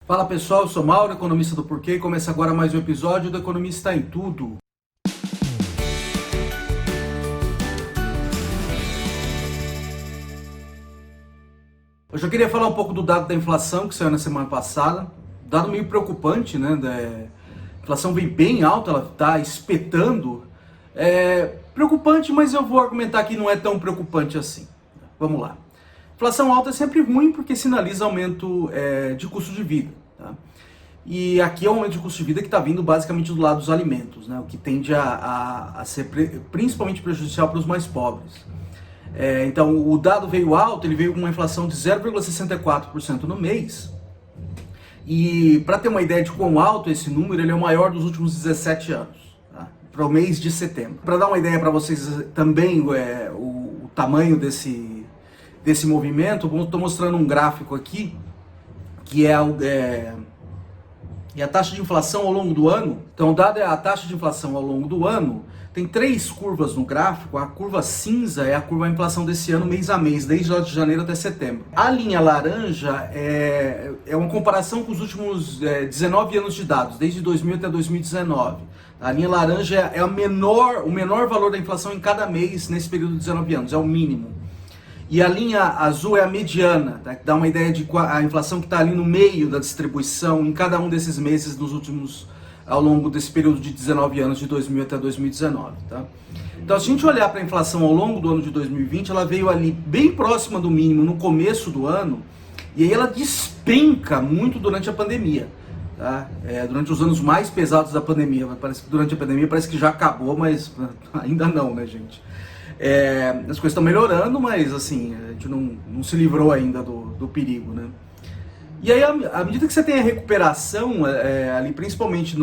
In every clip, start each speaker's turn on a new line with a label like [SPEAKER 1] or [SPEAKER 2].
[SPEAKER 1] Fala pessoal, eu sou Mauro, economista do Porquê, e começa agora mais um episódio do Economista em Tudo. Hoje eu queria falar um pouco do dado da inflação que saiu na semana passada. Dado meio preocupante, né? A inflação vem bem alta, ela está espetando. Preocupante, mas eu vou argumentar que não é tão preocupante assim. Vamos lá. Inflação alta é sempre ruim porque sinaliza aumento de custo de vida. Tá? E aqui é um aumento de custo de vida que está vindo basicamente do lado dos alimentos, né? O que tende a ser principalmente prejudicial para os mais pobres. Então o dado veio alto, ele veio com uma inflação de 0,64% no mês. E para ter uma ideia de quão alto esse número, ele é o maior dos últimos 17 anos, tá? Para o mês de setembro. Para dar uma ideia para vocês também o tamanho desse movimento, eu estou mostrando um gráfico aqui, que é a taxa de inflação ao longo do ano. Então, dada a taxa de inflação ao longo do ano, tem três curvas no gráfico. A curva cinza é a curva da inflação desse ano, mês a mês, desde lá de janeiro até setembro. A linha laranja é uma comparação com os últimos 19 anos de dados, desde 2000 até 2019. A linha laranja é o menor valor da inflação em cada mês nesse período de 19 anos, é o mínimo. E a linha azul é a mediana, tá? Que dá uma ideia de a inflação que está ali no meio da distribuição em cada um desses meses ao longo desse período de 19 anos, de 2000 até 2019. Tá? Então, se a gente olhar para a inflação ao longo do ano de 2020, ela veio ali bem próxima do mínimo no começo do ano, e aí ela despenca muito durante a pandemia. Tá? Durante os anos mais pesados da pandemia. Parece que durante a pandemia parece que já acabou, mas ainda não, né, gente? As coisas estão melhorando, mas assim, a gente não se livrou ainda do perigo, né? E aí, à medida que você tem a recuperação, ali principalmente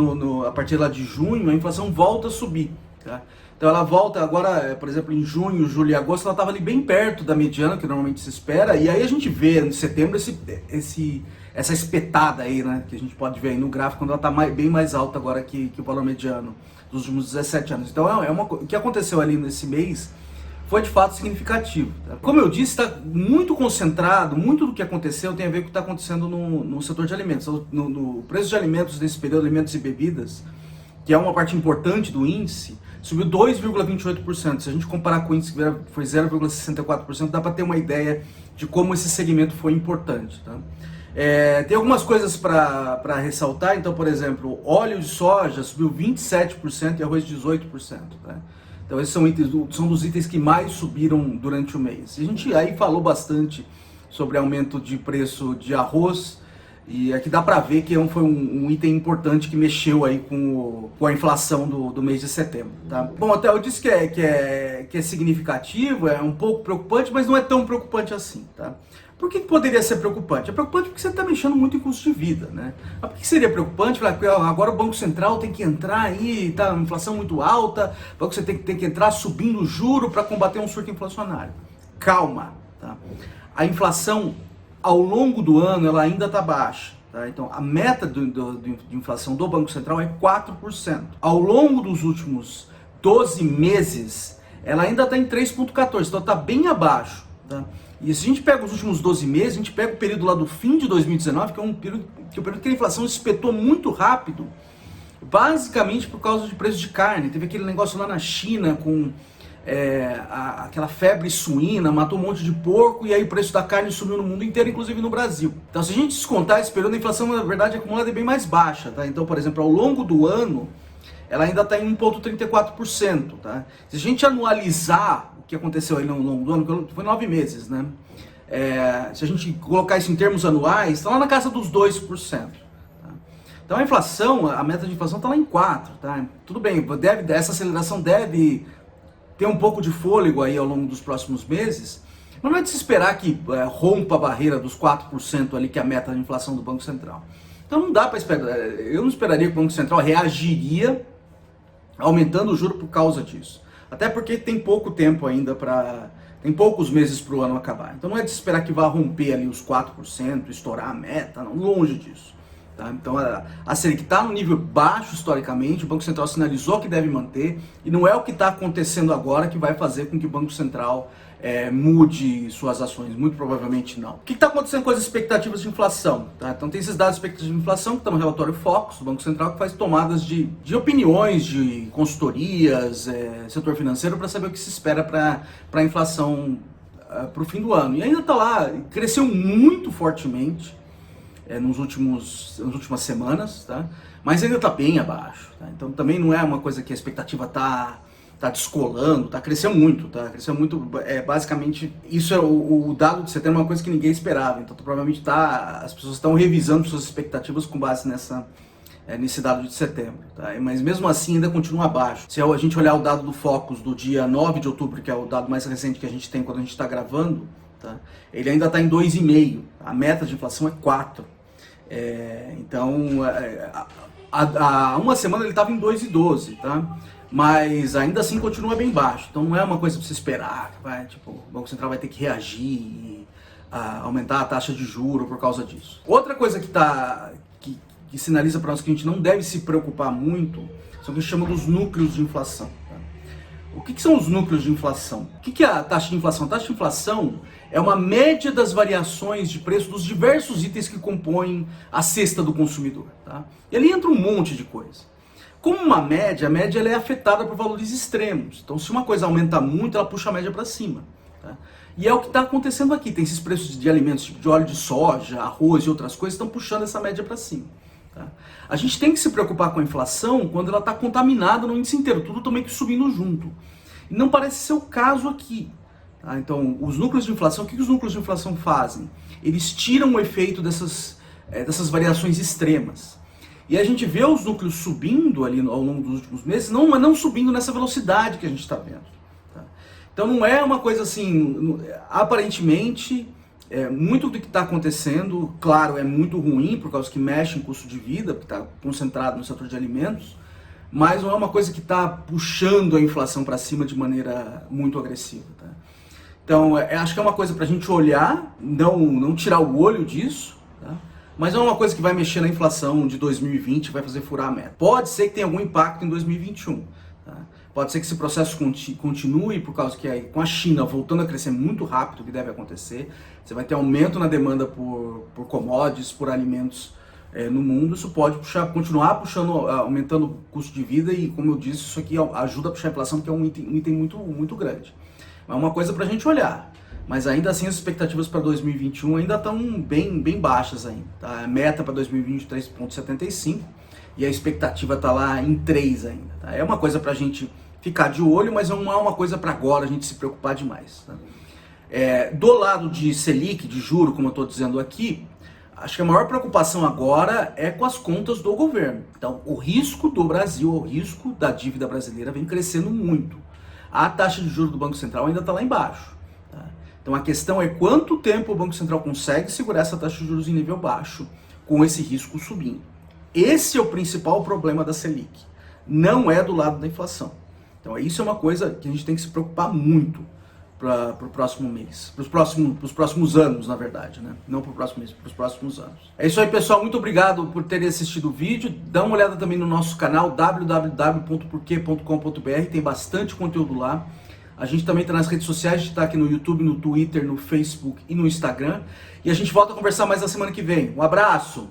[SPEAKER 1] a partir lá de junho, a inflação volta a subir, tá? Então ela volta agora, por exemplo, em junho, julho e agosto, ela estava ali bem perto da mediana, que normalmente se espera, e aí a gente vê em setembro essa espetada aí, né? Que a gente pode ver aí no gráfico, quando ela está bem mais alta agora que o valor mediano dos últimos 17 anos. Então o que aconteceu ali nesse mês foi de fato significativo. Tá? Como eu disse, está muito concentrado, muito do que aconteceu tem a ver com o que está acontecendo no setor de alimentos. No preço de alimentos desse período, alimentos e bebidas, que é uma parte importante do índice, subiu 2,28%. Se a gente comparar com o índice que foi 0,64%, dá para ter uma ideia de como esse segmento foi importante. Tá? Tem algumas coisas para ressaltar. Então, por exemplo, óleo de soja subiu 27% e arroz 18%. Tá? Então esses são dos itens que mais subiram durante o mês. A gente aí falou bastante sobre aumento de preço de arroz, e aqui dá para ver que foi um item importante que mexeu aí com a inflação do mês de setembro. Tá? Bom, até eu disse que é significativo, é um pouco preocupante, mas não é tão preocupante assim. Tá? Por que poderia ser preocupante? É preocupante porque você está mexendo muito em custo de vida, né? Mas por que seria preocupante? Porque agora o Banco Central tem que entrar aí, tá, a inflação muito alta, o Banco Central tem que entrar subindo o juro para combater um surto inflacionário. Calma, tá? A inflação ao longo do ano ela ainda está baixa. Tá? Então a meta de inflação do Banco Central é 4%. Ao longo dos últimos 12 meses, ela ainda está em 3,14%, então está bem abaixo. Tá? E se a gente pega os últimos 12 meses, a gente pega o período lá do fim de 2019, que é um período que a inflação espetou muito rápido, basicamente por causa de preço de carne. Teve aquele negócio lá na China com aquela febre suína, matou um monte de porco, e aí o preço da carne subiu no mundo inteiro, inclusive no Brasil. Então, se a gente descontar esse período, a inflação, na verdade, acumulada é bem mais baixa. Tá? Então, por exemplo, ao longo do ano, ela ainda está em 1,34%. Tá? Se a gente anualizar o que aconteceu aí ao longo do ano, foi 9 meses, né? Se a gente colocar isso em termos anuais, está lá na casa dos 2%. Tá? Então a inflação, a meta de inflação está lá em 4%. Tá? Tudo bem, essa aceleração deve ter um pouco de fôlego aí ao longo dos próximos meses, mas não é de se esperar que rompa a barreira dos 4% ali, que é a meta de inflação do Banco Central. Então não dá para esperar, eu não esperaria que o Banco Central reagiria aumentando o juro por causa disso. Até porque tem pouco tempo ainda tem poucos meses para o ano acabar. Então não é de esperar que vá romper ali os 4%, estourar a meta, não, longe disso. Tá? Então a Selic está no nível baixo historicamente, o Banco Central sinalizou que deve manter, e não é o que está acontecendo agora que vai fazer com que o Banco Central mude suas ações, muito provavelmente não. O que está acontecendo com as expectativas de inflação? Tá? Então tem esses dados de expectativas de inflação que estão no relatório Focus do Banco Central, que faz tomadas de opiniões, de consultorias, setor financeiro, para saber o que se espera para a inflação para o fim do ano. E ainda está lá, cresceu muito fortemente nas últimas semanas, tá? Mas ainda está bem abaixo. Tá? Então também não é uma coisa que a expectativa está descolando, cresceu muito, basicamente, isso é o dado de setembro, é uma coisa que ninguém esperava, então provavelmente as pessoas estão revisando suas expectativas com base nesse dado de setembro, tá? Mas mesmo assim ainda continua abaixo. Se a gente olhar o dado do Focus do dia 9 de outubro, que é o dado mais recente que a gente tem quando a gente está gravando, tá? Ele ainda está em 2,5, a meta de inflação é 4. Então, há uma semana ele estava em 2,12, tá? Mas ainda assim continua bem baixo, então não é uma coisa para você esperar, o Banco Central vai ter que reagir e aumentar a taxa de juros por causa disso. Outra coisa que sinaliza para nós que a gente não deve se preocupar muito são o que a gente chama dos núcleos de inflação. Tá? O que são os núcleos de inflação? O que é a taxa de inflação? A taxa de inflação é uma média das variações de preço dos diversos itens que compõem a cesta do consumidor. Tá? E ali entra um monte de coisa. Como uma média, a média ela é afetada por valores extremos. Então, se uma coisa aumenta muito, ela puxa a média para cima. Tá? E é o que está acontecendo aqui. Tem esses preços de alimentos, tipo de óleo de soja, arroz e outras coisas, estão puxando essa média para cima. Tá? A gente tem que se preocupar com a inflação quando ela está contaminada no índice inteiro, tudo também que subindo junto. E não parece ser o caso aqui. Tá? Então, os núcleos de inflação, o que os núcleos de inflação fazem? Eles tiram o efeito dessas variações extremas. E a gente vê os núcleos subindo ali ao longo dos últimos meses, mas não subindo nessa velocidade que a gente está vendo. Tá? Então não é uma coisa assim, aparentemente, muito do que está acontecendo, claro, é muito ruim, por causa que mexe em custo de vida, porque está concentrado no setor de alimentos, mas não é uma coisa que está puxando a inflação para cima de maneira muito agressiva. Tá? Então acho que é uma coisa para a gente olhar, não tirar o olho disso, tá? Mas não é uma coisa que vai mexer na inflação de 2020 e vai fazer furar a meta. Pode ser que tenha algum impacto em 2021. Tá? Pode ser que esse processo continue, por causa que com a China voltando a crescer muito rápido, o que deve acontecer, você vai ter aumento na demanda por commodities, por alimentos no mundo. Isso pode continuar aumentando o custo de vida e, como eu disse, isso aqui ajuda a puxar a inflação, porque é um item muito, muito grande. É uma coisa para a gente olhar. Mas ainda assim as expectativas para 2021 ainda estão bem baixas ainda. Tá? A meta para 2020 é 3,75 e a expectativa está lá em 3 ainda. Tá? É uma coisa para a gente ficar de olho, mas não é uma coisa para agora a gente se preocupar demais. Tá? Do lado de Selic, de juro, como eu estou dizendo aqui, acho que a maior preocupação agora é com as contas do governo. Então o risco do Brasil, o risco da dívida brasileira vem crescendo muito. A taxa de juros do Banco Central ainda está lá embaixo. Então a questão é quanto tempo o Banco Central consegue segurar essa taxa de juros em nível baixo com esse risco subindo. Esse é o principal problema da Selic, não é do lado da inflação. Então isso é uma coisa que a gente tem que se preocupar muito para o próximo mês, para os próximos anos, na verdade, né? Não para o próximo mês, para os próximos anos. É isso aí, pessoal, muito obrigado por terem assistido o vídeo. Dá uma olhada também no nosso canal www.porquê.com.br, tem bastante conteúdo lá. A gente também está nas redes sociais, a gente está aqui no YouTube, no Twitter, no Facebook e no Instagram. E a gente volta a conversar mais na semana que vem. Um abraço!